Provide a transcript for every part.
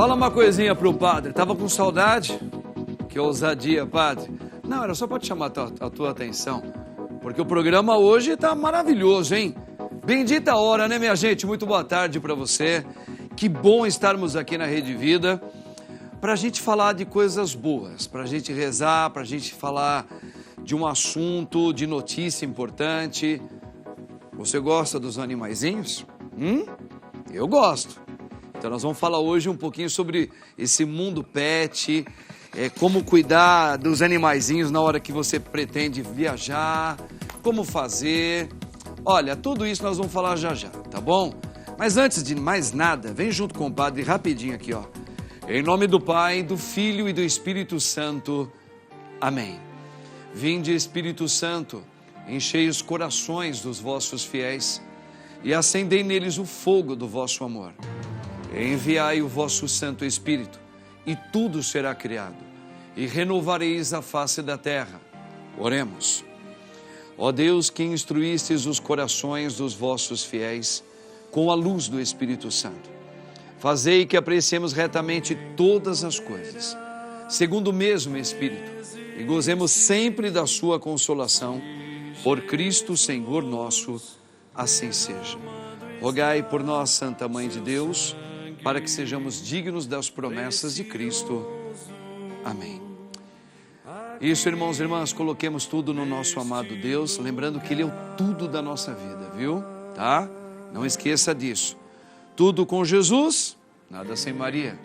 Fala uma coisinha pro padre. Tava com saudade? Que ousadia, padre. Não, era só para te chamar a tua atenção. Porque o programa hoje tá maravilhoso, hein? Bendita hora, né, minha gente? Muito boa tarde para você. Que bom estarmos aqui na Rede Vida para a gente falar de coisas boas, para a gente rezar, para a gente falar de um assunto, de notícia importante. Você gosta dos animaizinhos? Eu gosto. Então nós vamos falar hoje um pouquinho sobre esse mundo pet, como cuidar dos animaizinhos na hora que você pretende viajar, como fazer. Olha, tudo isso nós vamos falar já já, tá bom? Mas antes de mais nada, vem junto com o padre rapidinho aqui, ó. Em nome do Pai, do Filho e do Espírito Santo. Amém. Vinde, Espírito Santo, enchei os corações dos vossos fiéis e acendei neles o fogo do vosso amor. Enviai o vosso Santo Espírito, e tudo será criado, e renovareis a face da terra. Oremos. Ó Deus, que instruístes os corações dos vossos fiéis com a luz do Espírito Santo, fazei que apreciemos retamente todas as coisas, segundo o mesmo Espírito, e gozemos sempre da sua consolação, por Cristo Senhor nosso, assim seja. Rogai por nós, Santa Mãe de Deus, para que sejamos dignos das promessas de Cristo. Amém. Isso, irmãos e irmãs, coloquemos tudo no nosso amado Deus, lembrando que Ele é o tudo da nossa vida, viu? Tá? Não esqueça disso. Tudo com Jesus, nada sem Maria.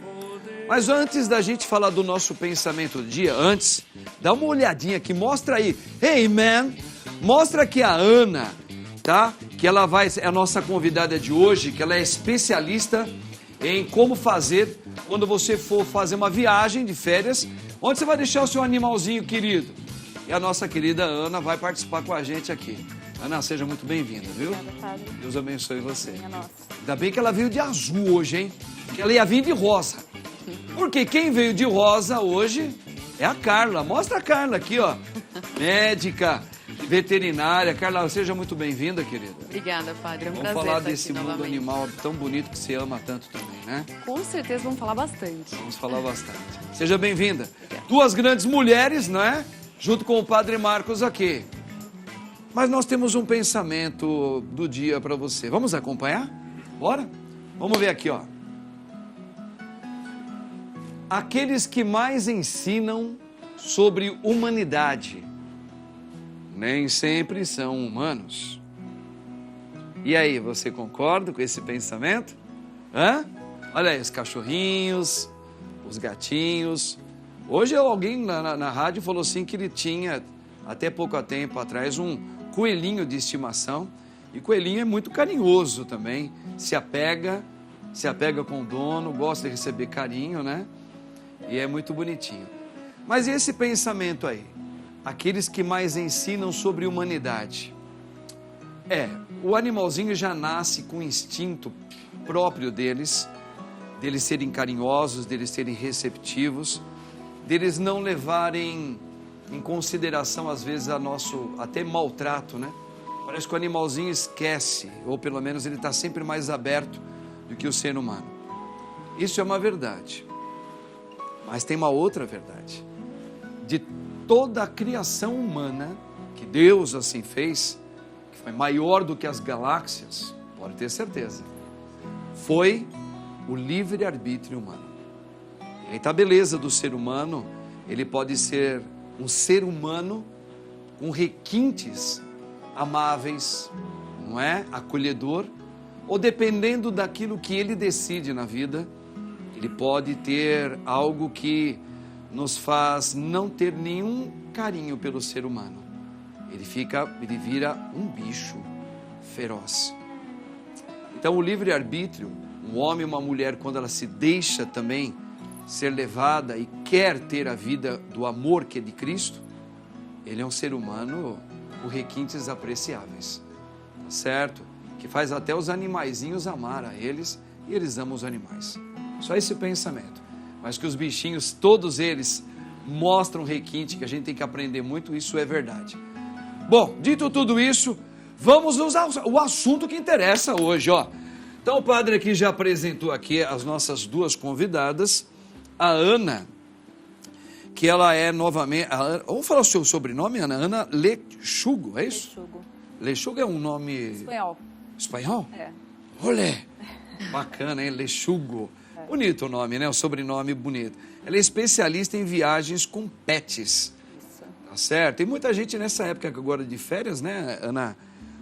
Mas antes da gente falar do nosso pensamento do dia, antes, dá uma olhadinha aqui, mostra aí. Hey, man, mostra aqui a Ana, tá? Que ela é a nossa convidada de hoje, que ela é especialista em como fazer quando você for fazer uma viagem de férias, onde você vai deixar o seu animalzinho querido. E a nossa querida Ana vai participar com a gente aqui. Ana, seja muito bem-vinda, viu? Obrigada, padre. Deus abençoe você. Minha nossa. Ainda bem que ela veio de azul hoje, hein? Que ela ia vir de rosa. Porque quem veio de rosa hoje é a Carla. Mostra a Carla aqui, ó. Médica, veterinária. Carla, seja muito bem-vinda, querida. Obrigada, padre. É um Vamos prazer falar estar desse aqui mundo novamente. animal tão bonito que você ama tanto também, né? Com certeza vamos falar bastante. Vamos falar bastante. Seja bem-vinda. Duas grandes mulheres, não é? Junto com o Padre Marcos aqui. Mas nós temos um pensamento do dia para você. Vamos acompanhar? Bora? Vamos ver aqui, ó. Aqueles que mais ensinam sobre humanidade nem sempre são humanos. E aí, você concorda com esse pensamento? Hã? Olha aí, os cachorrinhos, os gatinhos. Hoje alguém na rádio falou assim que ele tinha, até pouco tempo atrás, um coelhinho de estimação. E coelhinho é muito carinhoso também. Se apega com o dono, gosta de receber carinho, né? E é muito bonitinho. Mas e esse pensamento aí? Aqueles que mais ensinam sobre humanidade. O animalzinho já nasce com o instinto próprio deles serem carinhosos, deles serem receptivos, deles não levarem em consideração, às vezes, até maltrato, né? Parece que o animalzinho esquece, ou pelo menos ele está sempre mais aberto do que o ser humano. Isso é uma verdade. Mas tem uma outra verdade. De toda a criação humana, que Deus assim fez, que foi maior do que as galáxias, pode ter certeza, foi o livre-arbítrio humano. E aí tá a beleza do ser humano, ele pode ser um ser humano com requintes amáveis, não é? Acolhedor, ou dependendo daquilo que ele decide na vida, ele pode ter algo que nos faz não ter nenhum carinho pelo ser humano. Ele vira um bicho feroz. Então o livre-arbítrio, um homem e uma mulher, quando ela se deixa também ser levada e quer ter a vida do amor que é de Cristo, ele é um ser humano com requintes apreciáveis, tá certo? Que faz até os animaizinhos amar a eles e eles amam os animais. Só esse pensamento. Mas que os bichinhos, todos eles, mostram requinte, que a gente tem que aprender muito, isso é verdade. Bom, dito tudo isso, vamos usar o assunto que interessa hoje, ó. Então o padre aqui já apresentou aqui as nossas duas convidadas, a Ana, que ela é novamente... vamos falar o seu sobrenome, Ana? Ana Lechugo, é isso? Lechugo. Lechugo é um nome... Espanhol. Espanhol? É. Olé! Bacana, hein? Lechugo. É. Bonito o nome, né? O sobrenome bonito. Ela é especialista em viagens com pets. Isso. Tá certo? E muita gente nessa época agora de férias, né, Ana?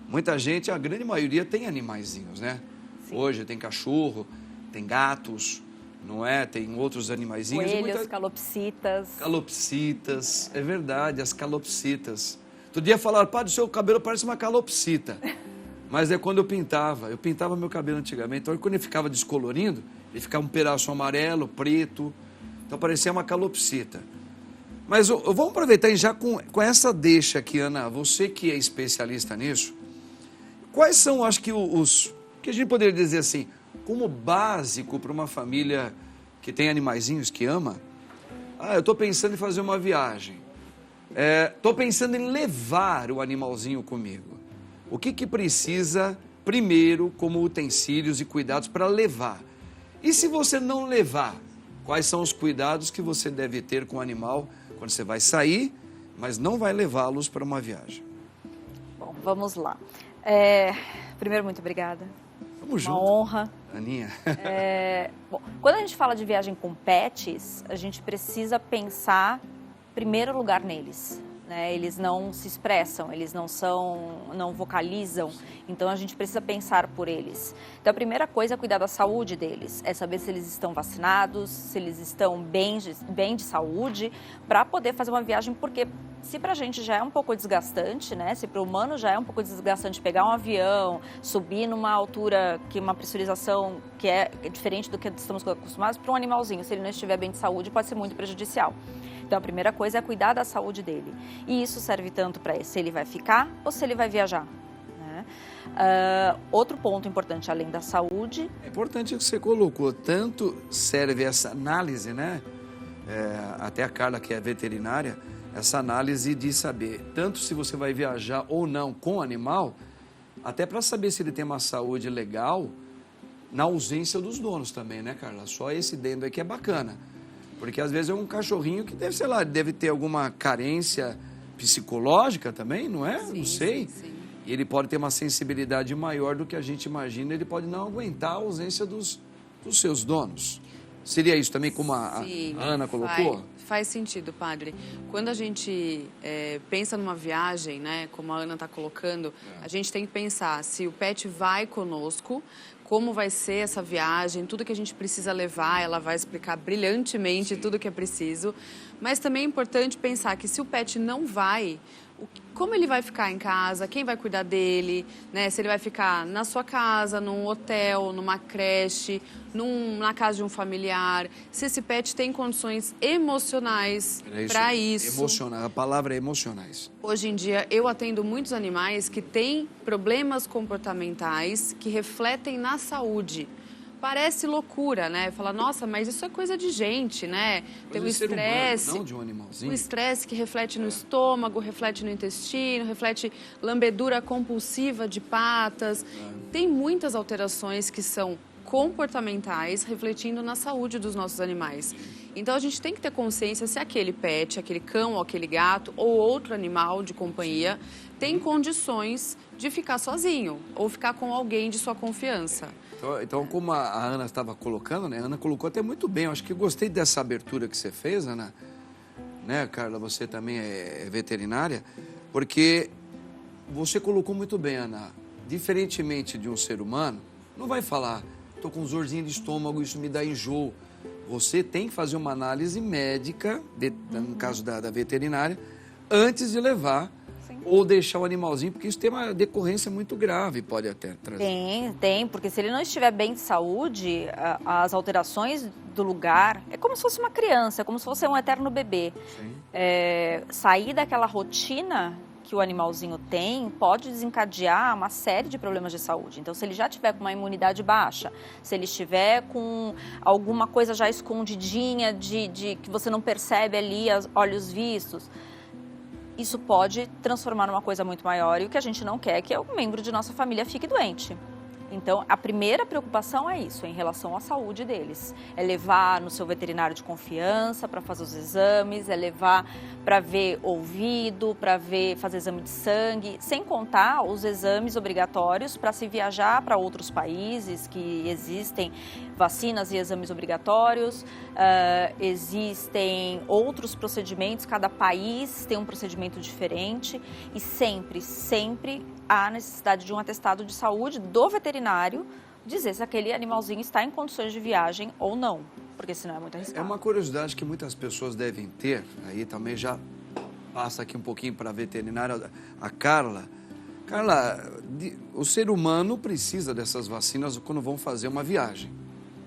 Muita gente, a grande maioria tem animaizinhos, né? Sim. Hoje tem cachorro, tem gatos, não é? Tem outros animaizinhos. Coelhos, calopsitas. Calopsitas, é verdade, as calopsitas. Outro dia falaram, padre, o seu cabelo parece uma calopsita. Mas é quando eu pintava meu cabelo antigamente. Então, quando ele ficava descolorindo, ele ficava um pedaço amarelo, preto. Então, parecia uma calopsita. Mas vamos aproveitar já com essa deixa aqui, Ana. Você que é especialista nisso, quais são, acho que, os que a gente poderia dizer assim, como básico para uma família que tem animaizinhos, que ama? Ah, eu estou pensando em fazer uma viagem. Estou pensando em levar o animalzinho comigo. O que precisa, primeiro, como utensílios e cuidados para levar? E se você não levar, quais são os cuidados que você deve ter com o animal quando você vai sair, mas não vai levá-los para uma viagem? Bom, vamos lá. Primeiro, muito obrigada. Vamos junto. Uma honra. Aninha. Bom, quando a gente fala de viagem com pets, a gente precisa pensar, em primeiro lugar, neles. Né? Eles não se expressam, eles não vocalizam, então a gente precisa pensar por eles. Então a primeira coisa é cuidar da saúde deles, é saber se eles estão vacinados, se eles estão bem de saúde, para poder fazer uma viagem, porque se para a gente já é um pouco desgastante, né? Se para o humano já é um pouco desgastante pegar um avião, subir numa altura, que uma pressurização que é diferente do que estamos acostumados, para um animalzinho, se ele não estiver bem de saúde, pode ser muito prejudicial. Então, a primeira coisa é cuidar da saúde dele. E isso serve tanto para se ele vai ficar ou se ele vai viajar. Né? Outro ponto importante, além da saúde... É importante que você colocou, tanto serve essa análise, né? Até a Carla, que é veterinária, essa análise de saber, tanto se você vai viajar ou não com o animal, até para saber se ele tem uma saúde legal, na ausência dos donos também, né, Carla? Só esse dentro aqui é bacana. Porque às vezes é um cachorrinho que deve, sei lá, deve ter alguma carência psicológica também, não é? Sim, não sei. Sim. E ele pode ter uma sensibilidade maior do que a gente imagina, ele pode não aguentar a ausência dos seus donos. Seria isso também como a Ana colocou? Faz sentido, padre. Quando a gente pensa numa viagem, né, como a Ana está colocando, a gente tem que pensar se o pet vai conosco, como vai ser essa viagem, tudo que a gente precisa levar, ela vai explicar brilhantemente tudo que é preciso. Mas também é importante pensar que se o pet não vai, como ele vai ficar em casa, quem vai cuidar dele, né? Se ele vai ficar na sua casa, num hotel, numa creche, na casa de um familiar, se esse pet tem condições emocionais para isso. Emocional, a palavra é emocionais. Hoje em dia, eu atendo muitos animais que têm problemas comportamentais que refletem na saúde. Parece loucura, né? Fala, nossa, mas isso é coisa de gente, né? Tem o estresse. Não de um animalzinho. O estresse que reflete no estômago, reflete no intestino, reflete lambedura compulsiva de patas. Tem muitas alterações que são comportamentais, refletindo na saúde dos nossos animais. Então, a gente tem que ter consciência se aquele pet, aquele cão ou aquele gato ou outro animal de companhia tem condições de ficar sozinho ou ficar com alguém de sua confiança. Então, como a Ana estava colocando, né? A Ana colocou até muito bem. Eu acho que gostei dessa abertura que você fez, Ana. Né, Carla? Você também é veterinária. Porque você colocou muito bem, Ana. Diferentemente de um ser humano, não vai falar, estou com dorzinha de estômago, isso me dá enjoo. Você tem que fazer uma análise médica, no caso da veterinária, antes de levar. Ou deixar o animalzinho, porque isso tem uma decorrência muito grave, ppode até trazer. Tem, porque se ele não estiver bem de saúde, as alterações do lugar, é como se fosse uma criança, é como se fosse um eterno bebê. Sair daquela rotina que o animalzinho tem pode desencadear uma série de problemas de saúde. Então, se ele já tiver com uma imunidade baixa, se ele estiver com alguma coisa já escondidinha, que você não percebe ali, olhos vistos, isso pode transformar numa coisa muito maior, e o que a gente não quer é que um membro de nossa família fique doente. Então, a primeira preocupação é isso, em relação à saúde deles. É levar no seu veterinário de confiança para fazer os exames, é levar para ver ouvido, para fazer exame de sangue, sem contar os exames obrigatórios para se viajar para outros países que existem vacinas e exames obrigatórios, existem outros procedimentos, cada país tem um procedimento diferente e sempre há necessidade de um atestado de saúde do veterinário dizer se aquele animalzinho está em condições de viagem ou não, porque senão é muito arriscado. É uma curiosidade que muitas pessoas devem ter, aí também já passa aqui um pouquinho para a veterinária, a Carla. Carla, o ser humano precisa dessas vacinas quando vão fazer uma viagem.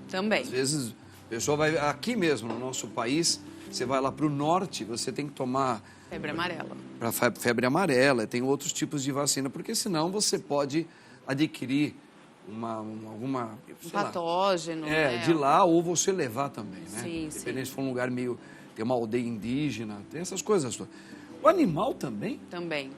Também. Às vezes, a pessoa vai aqui mesmo, no nosso país, você vai lá para o norte, você tem que tomar... Febre amarela. Para febre amarela, tem outros tipos de vacina, porque senão você pode adquirir alguma... Um patógeno. De lá, ou você levar também, né? Sim, Dependendo se for um lugar meio... Tem uma aldeia indígena, tem essas coisas. O animal também? Também.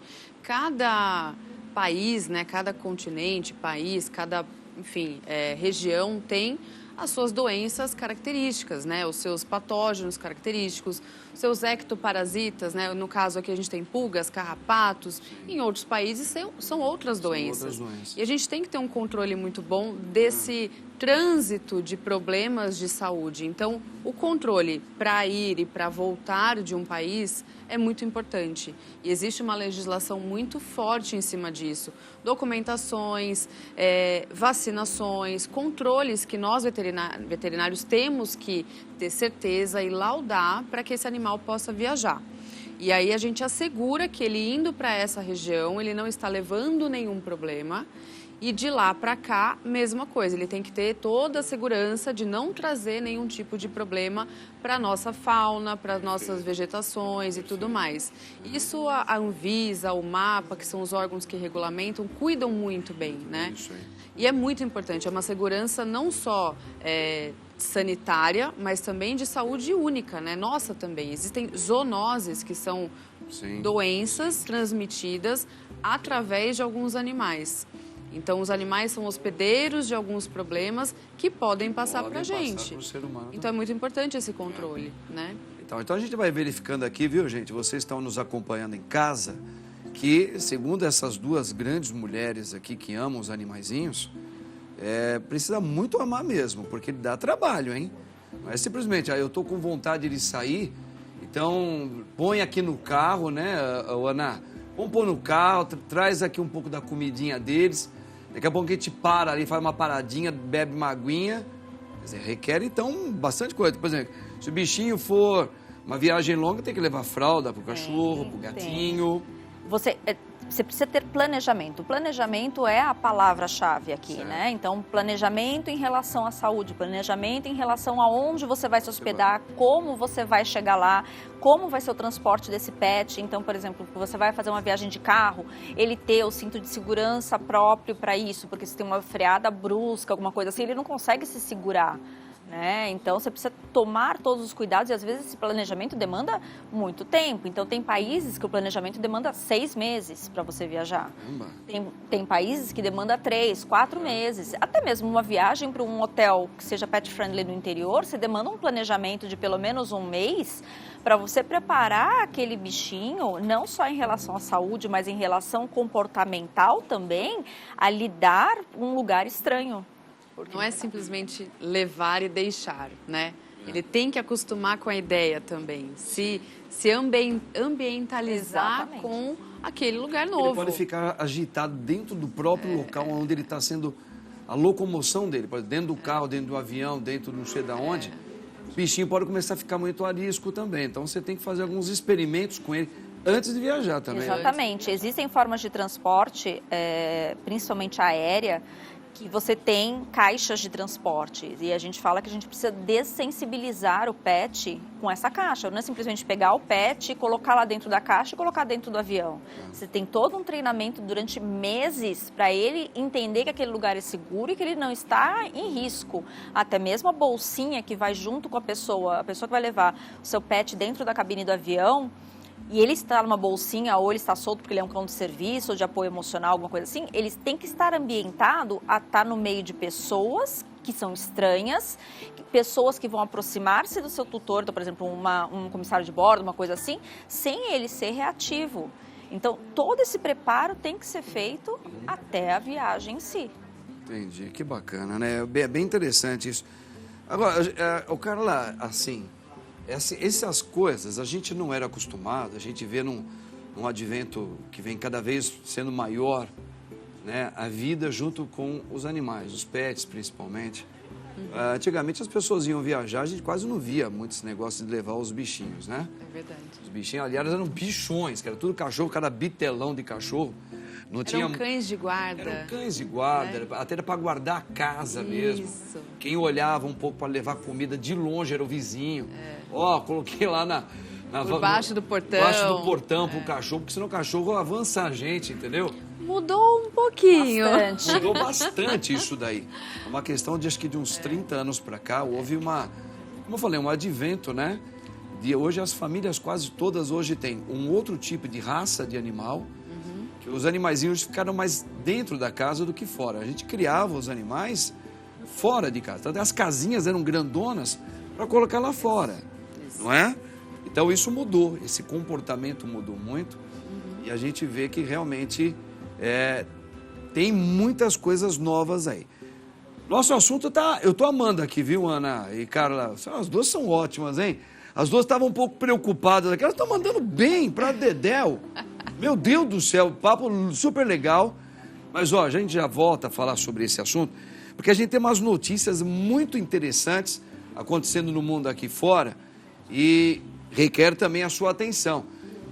Cada país, né, cada continente, país, cada, enfim, região tem as suas doenças características, né, os seus patógenos característicos, os seus ectoparasitas, né, no caso aqui a gente tem pulgas, carrapatos, em outros países são outras doenças. E a gente tem que ter um controle muito bom desse trânsito de problemas de saúde. Então, o controle para ir e para voltar de um país é muito importante. E existe uma legislação muito forte em cima disso. Documentações, vacinações, controles que nós veterinários temos que ter certeza e laudar para que esse animal possa viajar. E aí a gente assegura que ele indo para essa região, ele não está levando nenhum problema. E de lá para cá, mesma coisa, ele tem que ter toda a segurança de não trazer nenhum tipo de problema para a nossa fauna, para as nossas vegetações e tudo mais. Isso a Anvisa, o MAPA, que são os órgãos que regulamentam, cuidam muito bem, né? Isso aí. E é muito importante, é uma segurança não só sanitária, mas também de saúde única, né? Nossa também. Existem zoonoses, que são doenças transmitidas através de alguns animais. Então, os animais são hospedeiros de alguns problemas que podem passar para a gente. Então, é muito importante esse controle, né? Então, a gente vai verificando aqui, viu, gente? Vocês estão nos acompanhando em casa, que, segundo essas duas grandes mulheres aqui que amam os animaizinhos, precisa muito amar mesmo, porque dá trabalho, hein? Não é simplesmente, eu tô com vontade de sair, então põe aqui no carro, né, Ana? Vamos pôr no carro, traz aqui um pouco da comidinha deles. Daqui a pouco a gente para ali, faz uma paradinha, bebe uma aguinha. Quer dizer, requer, então, bastante coisa. Por exemplo, se o bichinho for uma viagem longa, tem que levar fralda pro cachorro, pro gatinho. Você precisa ter planejamento. O planejamento é a palavra-chave aqui, né? Então, planejamento em relação à saúde, planejamento em relação a onde você vai se hospedar, como você vai chegar lá, como vai ser o transporte desse pet. Então, por exemplo, você vai fazer uma viagem de carro, ele ter o cinto de segurança próprio para isso, porque se tem uma freada brusca, alguma coisa assim, ele não consegue se segurar. Né? Então, você precisa tomar todos os cuidados e, às vezes, esse planejamento demanda muito tempo. Então, tem países que o planejamento demanda 6 meses para você viajar. Tem países que demanda 3, 4 meses. Até mesmo uma viagem para um hotel que seja pet-friendly no interior, você demanda um planejamento de pelo menos 1 mês para você preparar aquele bichinho, não só em relação à saúde, mas em relação comportamental também, a lidar com um lugar estranho. Não é simplesmente levar e deixar, né? Ele tem que acostumar com a ideia também, se ambientalizar Exatamente. com aquele lugar novo. Ele pode ficar agitado dentro do próprio local onde ele está sendo a locomoção dele, dentro do carro, dentro do avião, dentro não sei de onde. O bichinho pode começar a ficar muito arisco também. Então você tem que fazer alguns experimentos com ele antes de viajar também. Exatamente. Existem formas de transporte, principalmente aérea, que você tem caixas de transporte e a gente fala que a gente precisa dessensibilizar o pet com essa caixa. Não é simplesmente pegar o pet, colocar lá dentro da caixa e colocar dentro do avião. Você tem todo um treinamento durante meses para ele entender que aquele lugar é seguro e que ele não está em risco. Até mesmo a bolsinha que vai junto com a pessoa que vai levar o seu pet dentro da cabine do avião, e ele está numa bolsinha ou ele está solto porque ele é um cão de serviço ou de apoio emocional, alguma coisa assim, ele tem que estar ambientado a estar no meio de pessoas que são estranhas, pessoas que vão aproximar-se do seu tutor, então, por exemplo, um comissário de bordo, uma coisa assim, sem ele ser reativo. Então, todo esse preparo tem que ser feito até a viagem em si. Entendi, que bacana, né? É bem interessante isso. Agora, o cara lá, assim, essas coisas a gente não era acostumado, a gente vê num advento que vem cada vez sendo maior, né? A vida junto com os animais, os pets principalmente. Antigamente as pessoas iam viajar, a gente quase não via muito esse negócio de levar os bichinhos, né? É verdade. Os bichinhos, aliás, eram bichões, que era tudo cachorro, cada bitelão de cachorro. Não Eram cães de guarda. Eram cães de guarda, até era para guardar a casa mesmo. Isso. Quem olhava um pouco para levar comida de longe era o vizinho. Ó, coloquei lá Por baixo do portão. Baixo do portão pro cachorro, porque senão o cachorro avança a gente, entendeu? Mudou um pouquinho. Bastante. Mudou bastante isso daí. É uma questão de, acho que de uns 30 anos para cá, houve como eu falei, um advento, né? Hoje as famílias quase todas hoje têm um outro tipo de raça de animal, que os animaizinhos ficaram mais dentro da casa do que fora. A gente criava os animais fora de casa. Até as casinhas eram grandonas para colocar lá fora, não é? Então isso mudou, esse comportamento mudou muito e a gente vê que realmente tem muitas coisas novas aí. Nosso assunto eu tô amando aqui, viu, Ana e Carla? As duas são ótimas, hein? As duas estavam um pouco preocupadas aqui, elas estão mandando bem para Dedéu. Meu Deus do céu, papo super legal. Mas, ó, a gente já volta a falar sobre esse assunto, porque a gente tem umas notícias muito interessantes acontecendo no mundo aqui fora e requer também a sua atenção.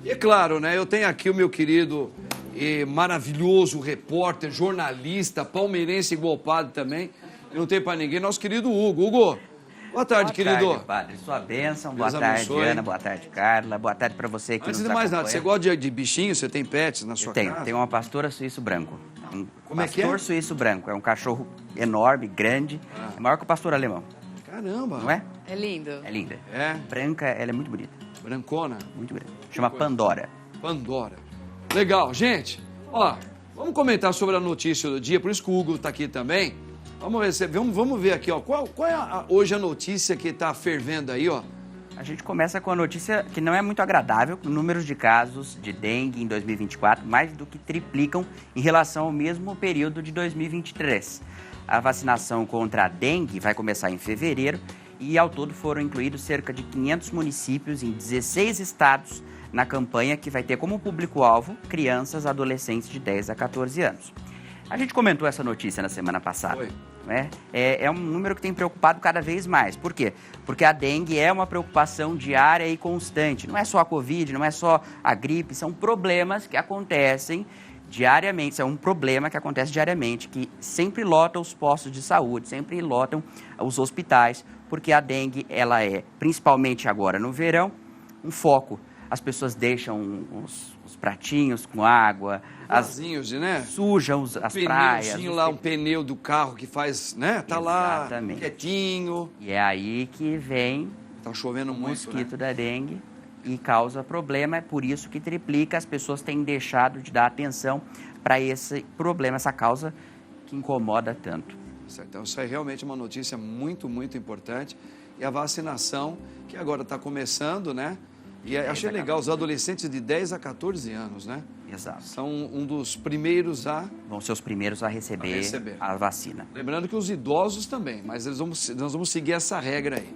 E é claro, né, eu tenho aqui o meu querido e maravilhoso repórter, jornalista, palmeirense igual padre também, não tem para ninguém, nosso querido Hugo. Hugo, boa tarde, querido. Boa tarde, padre. Sua bênção. Boa tarde, Ana. Boa tarde, Carla. Boa tarde para você que nos acompanha. Antes de mais nada, você gosta de bichinhos? Você tem pets na sua casa? Tenho uma pastora suíço branco. Como é que é? Pastor suíço branco. É um cachorro enorme, grande. É maior que o pastor alemão. Caramba. Não é? É lindo. É linda. É? Branca, ela é muito bonita. Brancona? Muito grande. Chama Pandora. Pandora. Legal. Gente, ó, vamos comentar sobre a notícia do dia, por isso que o Hugo está aqui também. Vamos ver aqui, ó, qual é hoje a notícia que está fervendo aí, ó? A gente começa com a notícia que não é muito agradável. Números de casos de dengue em 2024 mais do que triplicam em relação ao mesmo período de 2023. A vacinação contra a dengue vai começar em fevereiro e ao todo foram incluídos cerca de 500 municípios em 16 estados na campanha que vai ter como público-alvo crianças e adolescentes de 10 a 14 anos. A gente comentou essa notícia na semana passada. Foi. Né? É um número que tem preocupado cada vez mais. Por quê? Porque a dengue é uma preocupação diária e constante. Não é só a Covid, não é só a gripe, são problemas que acontecem diariamente. É um problema que acontece diariamente, que sempre lota os postos de saúde, sempre lotam os hospitais, porque a dengue, ela é, principalmente agora no verão, um foco. As pessoas deixam os pratinhos com água, Vasinhos, né? Sujam as praias. Lá, um pneu do carro que faz, né? Tá Exatamente. Lá, quietinho. E é aí que vem tá chovendo muito, mosquito, né? da dengue e causa problema. É por isso que triplica. As pessoas têm deixado de dar atenção para esse problema, essa causa que incomoda tanto. Certo. Então, isso é realmente uma notícia muito, muito importante. E a vacinação, que agora está começando, né? E achei legal, os adolescentes de 10 a 14 anos, né? Exato. São um dos primeiros vão ser os primeiros a receber a vacina. Lembrando que os idosos também, mas nós vamos seguir essa regra aí.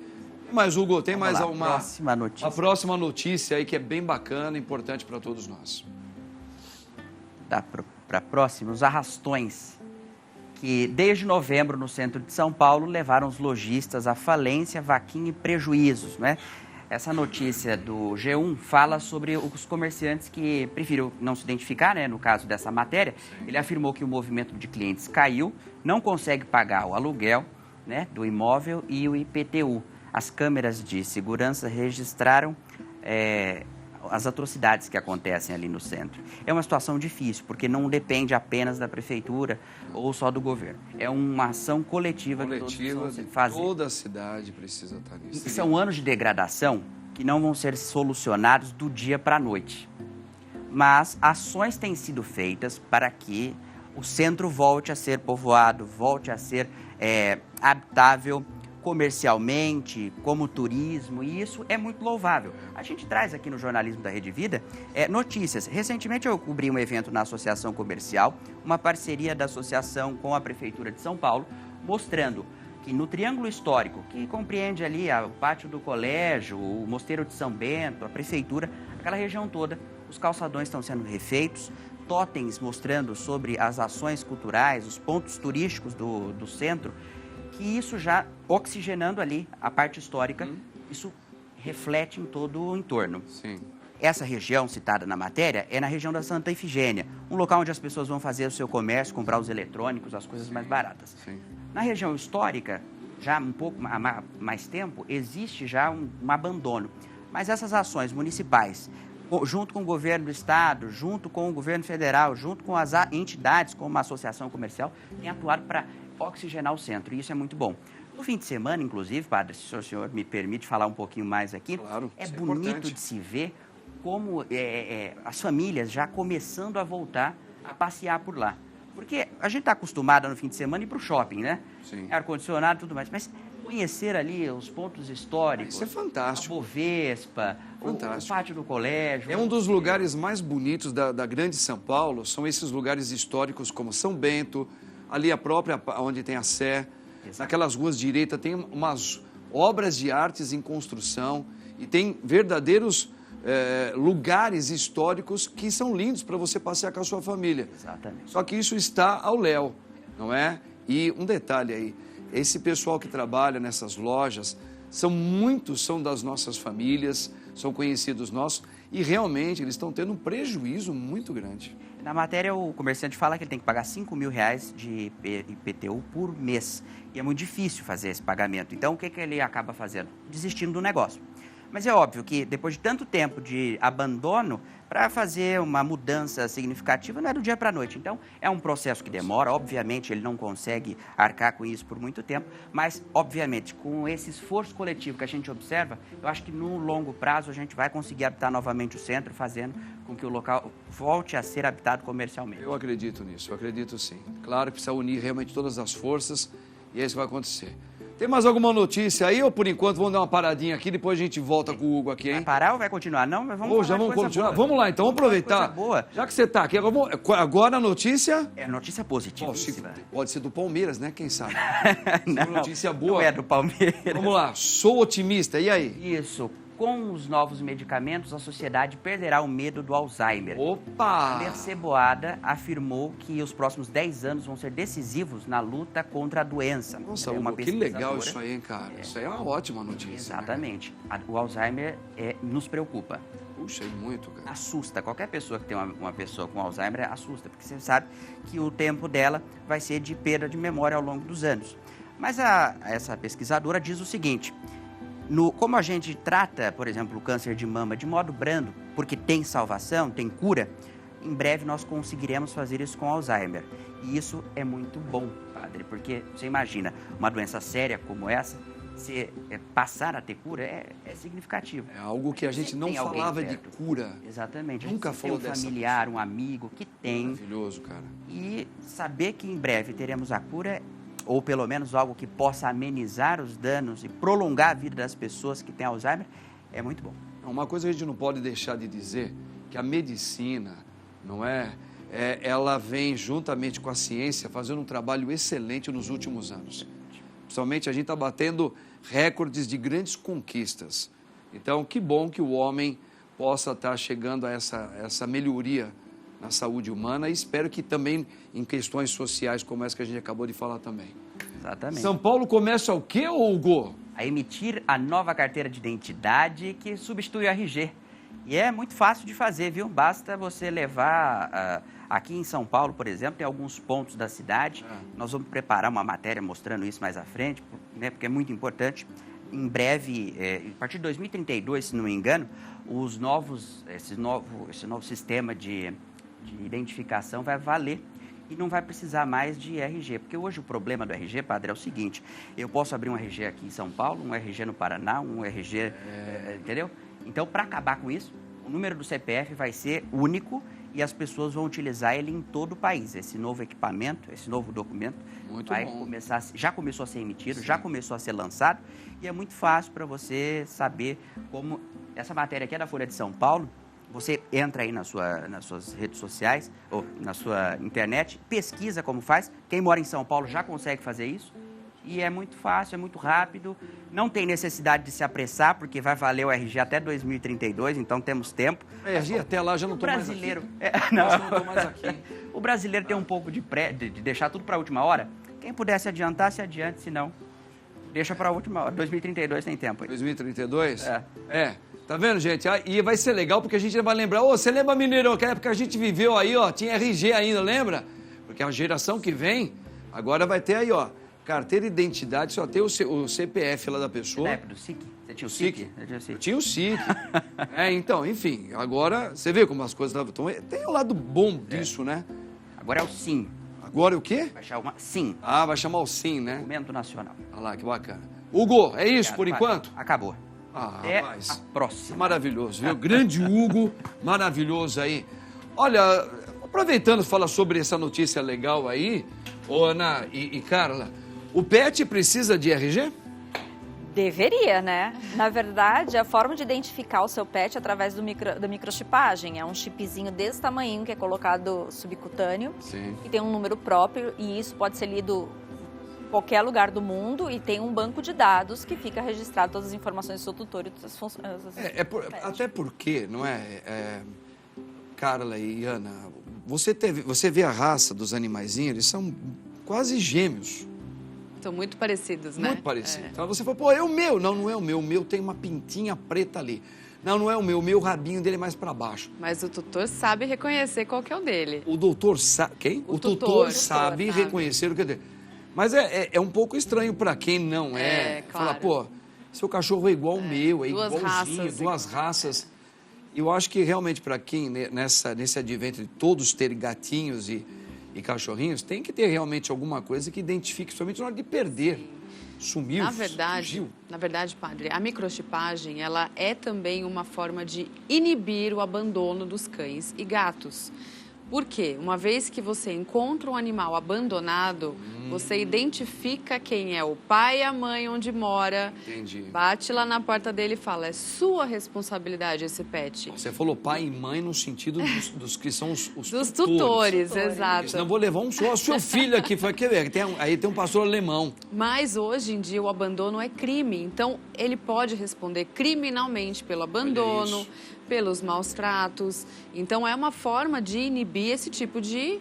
Mas, Hugo, tem mais uma próxima notícia. A próxima notícia aí que é bem bacana e importante para todos nós. Para próxima, os arrastões, que desde novembro no centro de São Paulo levaram os lojistas à falência, vaquinha e prejuízos, né? Essa notícia do G1 fala sobre os comerciantes que preferiram não se identificar, né? No caso dessa matéria, ele afirmou que o movimento de clientes caiu, não consegue pagar o aluguel, né, do imóvel e o IPTU. As câmeras de segurança registraram as atrocidades que acontecem ali no centro. É uma situação difícil, porque não depende apenas da prefeitura ou só do governo. É uma ação coletiva que todos precisam fazer. Toda a cidade precisa estar nisso. E são anos de degradação que não vão ser solucionados do dia para a noite. Mas ações têm sido feitas para que o centro volte a ser povoado, volte a ser habitável comercialmente, como turismo, e isso é muito louvável. A gente traz aqui no jornalismo da Rede Vida notícias. Recentemente eu cobri um evento na Associação Comercial, uma parceria da associação com a Prefeitura de São Paulo, mostrando que no Triângulo Histórico, que compreende ali o pátio do colégio, o Mosteiro de São Bento, a Prefeitura, aquela região toda, os calçadões estão sendo refeitos, totens mostrando sobre as ações culturais, os pontos turísticos do centro, que isso já oxigenando ali a parte histórica, isso reflete em todo o entorno. Sim. Essa região citada na matéria é na região da Santa Ifigênia, um local onde as pessoas vão fazer o seu comércio, comprar os eletrônicos, as coisas mais baratas. Sim. Na região histórica, já um pouco há mais tempo, existe já um abandono. Mas essas ações municipais, junto com o governo do estado, junto com o governo federal, junto com as entidades como a Associação Comercial, têm atuado para oxigenar o centro, e isso é muito bom. No fim de semana, inclusive, padre, se o senhor me permite falar um pouquinho mais aqui, claro, é isso é bonito importante de se ver como as famílias já começando a voltar a passear por lá. Porque a gente está acostumado no fim de semana a ir para o shopping, né? Sim. Ar-condicionado e tudo mais, mas conhecer ali os pontos históricos, Isso é fantástico. a Bovespa, o pátio do colégio. É um dos lugares mais bonitos da grande São Paulo, são esses lugares históricos como São Bento, ali a própria, onde tem a Sé, naquelas ruas direitas, tem umas obras de artes em construção e tem verdadeiros lugares históricos que são lindos para você passear com a sua família. Exatamente. Só que isso está ao léu, não é? E um detalhe aí, esse pessoal que trabalha nessas lojas, muitos são das nossas famílias, são conhecidos nossos, e realmente eles estão tendo um prejuízo muito grande. Na matéria, o comerciante fala que ele tem que pagar R$5.000 de IPTU por mês. E é muito difícil fazer esse pagamento. Então, o que ele acaba fazendo? Desistindo do negócio. Mas é óbvio que, depois de tanto tempo de abandono, para fazer uma mudança significativa não é do dia para a noite. Então, é um processo que demora. Obviamente, ele não consegue arcar com isso por muito tempo. Mas, obviamente, com esse esforço coletivo que a gente observa, eu acho que no longo prazo a gente vai conseguir habitar novamente o centro, fazendo com que o local volte a ser habitado comercialmente. Eu acredito nisso, eu acredito sim. Claro que precisa unir realmente todas as forças e é isso que vai acontecer. Tem mais alguma notícia aí ou por enquanto vamos dar uma paradinha aqui, depois a gente volta com o Hugo aqui, hein? Vai parar ou vai continuar? Não, mas vamos já vamos continuar. Vamos lá então, vamos aproveitar. Boa. Já que você está aqui, agora a notícia... É notícia positiva. Pode ser do Palmeiras, né? Quem sabe? Não, notícia boa. Não é do Palmeiras. Vamos lá, sou otimista, e aí? Isso. Com os novos medicamentos, a sociedade perderá o medo do Alzheimer. Opa! Mercê Boada afirmou que os próximos 10 anos vão ser decisivos na luta contra a doença. Nossa, Hugo, que legal isso aí, hein, cara? Isso aí é uma ótima notícia. Exatamente. Né? O Alzheimer nos preocupa. Puxa, muito, cara. Assusta. Qualquer pessoa que tem uma pessoa com Alzheimer assusta, porque você sabe que o tempo dela vai ser de perda de memória ao longo dos anos. Mas essa pesquisadora diz o seguinte... Como a gente trata, por exemplo, o câncer de mama de modo brando, porque tem salvação, tem cura, em breve nós conseguiremos fazer isso com Alzheimer. E isso é muito bom, padre, porque você imagina, uma doença séria como essa, passar a ter cura é significativo. É algo que a gente não falava de cura. Exatamente. Nunca falou dessa. Um familiar, um amigo que tem. Maravilhoso, cara. E saber que em breve teremos a cura ou pelo menos algo que possa amenizar os danos e prolongar a vida das pessoas que têm Alzheimer, é muito bom. Uma coisa que a gente não pode deixar de dizer, que a medicina, não ela vem juntamente com a ciência fazendo um trabalho excelente nos últimos anos. Principalmente a gente está batendo recordes de grandes conquistas. Então, que bom que o homem possa estar chegando a essa melhoria na saúde humana e espero que também em questões sociais como essa que a gente acabou de falar também. Exatamente. São Paulo começa o quê, Hugo? A emitir a nova carteira de identidade que substitui o RG. E é muito fácil de fazer, viu? Basta você levar... aqui em São Paulo, por exemplo, tem alguns pontos da cidade. Nós vamos preparar uma matéria mostrando isso mais à frente, né? Porque é muito importante. Em breve, a partir de 2032, se não me engano, esse novo sistema de identificação vai valer e não vai precisar mais de RG. Porque hoje o problema do RG, padre, é o seguinte, eu posso abrir um RG aqui em São Paulo, um RG no Paraná, um RG, entendeu? Então, para acabar com isso, o número do CPF vai ser único e as pessoas vão utilizar ele em todo o país. Esse novo equipamento, esse novo documento já começou a ser emitido, já começou a ser lançado e é muito fácil para você saber como... Essa matéria aqui é da Folha de São Paulo. Você entra aí nas suas redes sociais ou na sua internet, pesquisa como faz. Quem mora em São Paulo já consegue fazer isso. E é muito fácil, é muito rápido. Não tem necessidade de se apressar, porque vai valer o RG até 2032, então temos tempo. RG até lá já não estou mais aqui. Não estou mais aqui. O brasileiro tem um pouco de deixar tudo para a última hora. Quem puder se adiantar, se adiante, se não, deixa para a última hora. 2032 tem tempo aí. 2032? É. Tá vendo, gente? E vai ser legal porque a gente vai lembrar. Você lembra, Mineirão, que época a gente viveu aí, tinha RG ainda, lembra? Porque a geração que vem, agora vai ter aí, carteira de identidade, só tem o CPF lá da pessoa. Na época do SIC? Você tinha o SIC? Eu tinha o SIC. Então, enfim, agora você vê como as coisas estão. Tem o lado bom disso, né? Agora é o SIM. Agora é o quê? Vai chamar SIM. Vai chamar o SIM, né? Documento Nacional. Olha lá, que bacana. Hugo, é isso por enquanto? Acabou. Até a próxima. Maravilhoso, viu? Grande Hugo, maravilhoso aí. Olha, aproveitando falar sobre essa notícia legal aí, Ana e Carla, o pet precisa de RG? Deveria, né? Na verdade, a forma de identificar o seu pet é através da microchipagem. É um chipzinho desse tamanho que é colocado subcutâneo. Sim. E tem um número próprio e isso pode ser lido em qualquer lugar do mundo e tem um banco de dados que fica registrado todas as informações do seu tutor e todas as funções. Até porque, não é, Carla e Ana, você vê a raça dos animaizinhos, eles são quase gêmeos. São muito parecidos, né? Muito parecidos. Então você fala, é o meu. Não é o meu. O meu tem uma pintinha preta ali. Não é o meu. O meu rabinho dele é mais para baixo. Mas o tutor sabe reconhecer qual que é o dele. O doutor sabe... Quem? O tutor sabe reconhecer o que é dele. Mas é um pouco estranho para quem não é. Claro. Falar, seu cachorro é igual ao meu, é igualzinho, duas raças. E eu acho que realmente para quem, nesse advento de todos terem gatinhos e cachorrinhos, tem que ter realmente alguma coisa que identifique, somente na hora de perder. Sumiu, fugiu. Na verdade, padre, a microchipagem, ela é também uma forma de inibir o abandono dos cães e gatos. Por quê? Uma vez que você encontra um animal abandonado, você identifica quem é o pai e a mãe onde mora. Entendi. Bate lá na porta dele e fala, é sua responsabilidade esse pet. Você falou pai e mãe no sentido dos que são os dos tutores, exato. Senão eu vou levar seu filho aqui, aí tem um pastor alemão. Mas hoje em dia o abandono é crime, então ele pode responder criminalmente pelo abandono, pelos maus tratos. Então é uma forma de inibir esse tipo de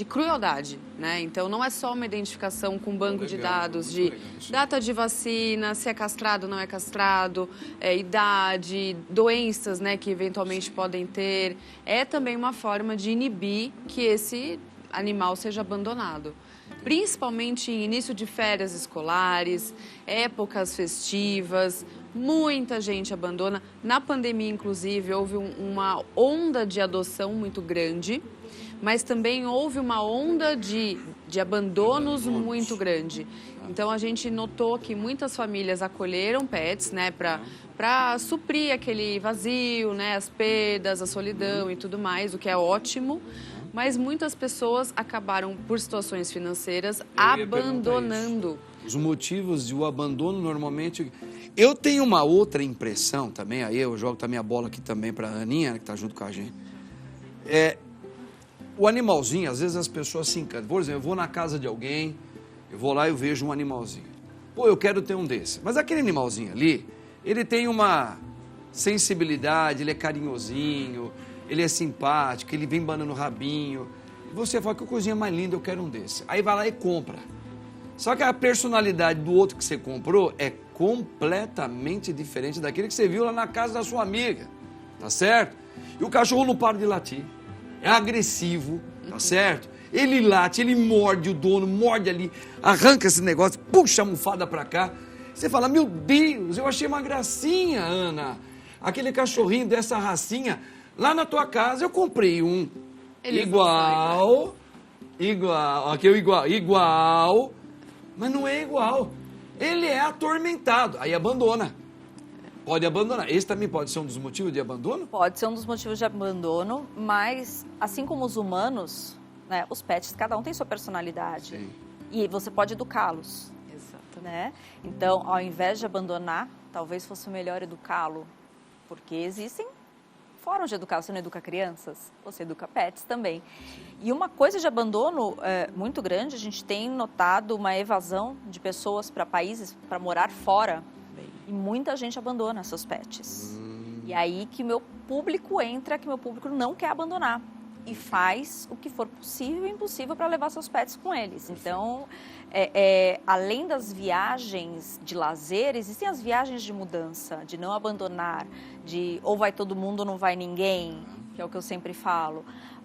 crueldade, né? Então não é só uma identificação com banco de dados de data de vacina, se é castrado ou não é castrado, idade, doenças, né, que eventualmente podem ter. É também uma forma de inibir que esse animal seja abandonado. Principalmente em início de férias escolares, épocas festivas, muita gente abandona. Na pandemia, inclusive, houve uma onda de adoção muito grande, mas também houve uma onda de abandonos muito grande. Então, a gente notou que muitas famílias acolheram pets, né, para suprir aquele vazio, né, as perdas, a solidão e tudo mais, o que é ótimo. Mas muitas pessoas acabaram, por situações financeiras, abandonando. Os motivos de o abandono, normalmente... Eu tenho uma outra impressão também, aí eu jogo também a bola aqui também para a Aninha, que está junto com a gente. O animalzinho, às vezes as pessoas se encantam. Por exemplo, eu vou na casa de alguém, eu vou lá e eu vejo um animalzinho. Pô, eu quero ter um desse. Mas aquele animalzinho ali, ele tem uma sensibilidade, ele é carinhosinho, ele é simpático, ele vem banando o rabinho. E você fala, que coisinha mais linda, eu quero um desse. Aí vai lá e compra. Só que a personalidade do outro que você comprou é completamente diferente daquele que você viu lá na casa da sua amiga. Tá certo? E o cachorro não para de latir. É agressivo, tá certo? Ele late, ele morde o dono, morde ali, arranca esse negócio, puxa a almofada pra cá. Você fala, meu Deus, eu achei uma gracinha, Ana. Aquele cachorrinho dessa racinha... Lá na tua casa eu comprei um igual, mas não é igual. Ele é atormentado, aí abandona. Pode abandonar. Esse também pode ser um dos motivos de abandono? Pode ser um dos motivos de abandono, mas assim como os humanos, né, os pets, cada um tem sua personalidade. Sim. E você pode educá-los. Exato. Né? Então, ao invés de abandonar, talvez fosse melhor educá-lo, porque existem formas de educar. Você não educa crianças, você educa pets também. E uma coisa de abandono muito grande, a gente tem notado uma evasão de pessoas para países, para morar fora, e muita gente abandona seus pets. E aí que meu público entra, que meu público não quer abandonar. E faz o que for possível e impossível para levar seus pets com eles. Então, além das viagens de lazer, existem as viagens de mudança, de não abandonar, de ou vai todo mundo ou não vai ninguém, que é o que eu sempre falo.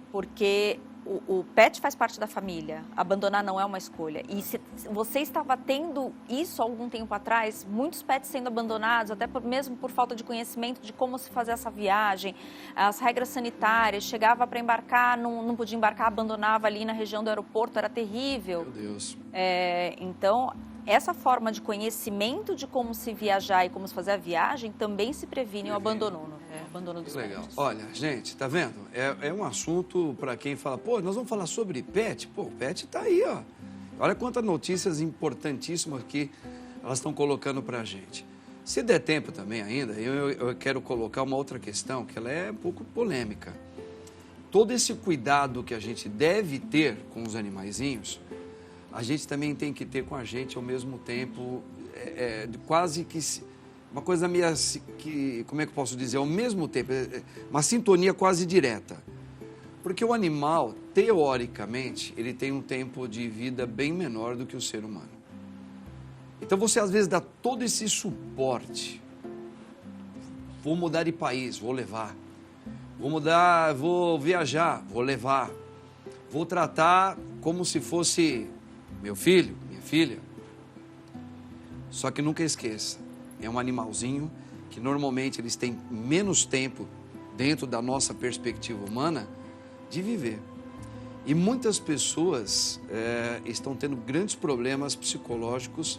Porque o pet faz parte da família, abandonar não é uma escolha. E se você estava tendo isso há algum tempo atrás, muitos pets sendo abandonados, até mesmo por falta de conhecimento de como se fazer essa viagem, as regras sanitárias, chegava para embarcar, não podia embarcar, abandonava ali na região do aeroporto, era terrível. Meu Deus. Então, essa forma de conhecimento de como se viajar e como se fazer a viagem também se previne o abandono dos Legal. pets. Olha, gente, tá vendo? É um assunto para quem fala, pô, nós vamos falar sobre pet? Pô, o pet tá aí, ó. Olha quantas notícias importantíssimas que elas estão colocando pra gente. Se der tempo também ainda, eu quero colocar uma outra questão, que ela é um pouco polêmica. Todo esse cuidado que a gente deve ter com os animaizinhos, a gente também tem que ter com a gente ao mesmo tempo, quase que uma coisa meio que, como é que eu posso dizer, ao mesmo tempo, uma sintonia quase direta. Porque o animal, teoricamente, ele tem um tempo de vida bem menor do que o ser humano. Então você às vezes dá todo esse suporte. Vou mudar de país, vou levar. Vou viajar, vou levar. Vou tratar como se fosse meu filho, minha filha. Só que nunca esqueça, é um animalzinho que normalmente eles têm menos tempo, dentro da nossa perspectiva humana, de viver. E muitas pessoas estão tendo grandes problemas psicológicos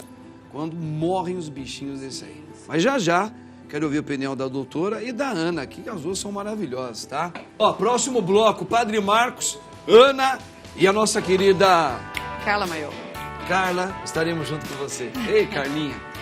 quando morrem os bichinhos desse aí. Mas já, quero ouvir a opinião da doutora e da Ana aqui, que as duas são maravilhosas, tá? Ó, próximo bloco, Padre Marcos, Ana e a nossa querida Carla Maior. Carla, estaremos junto com você. Ei, Carlinha.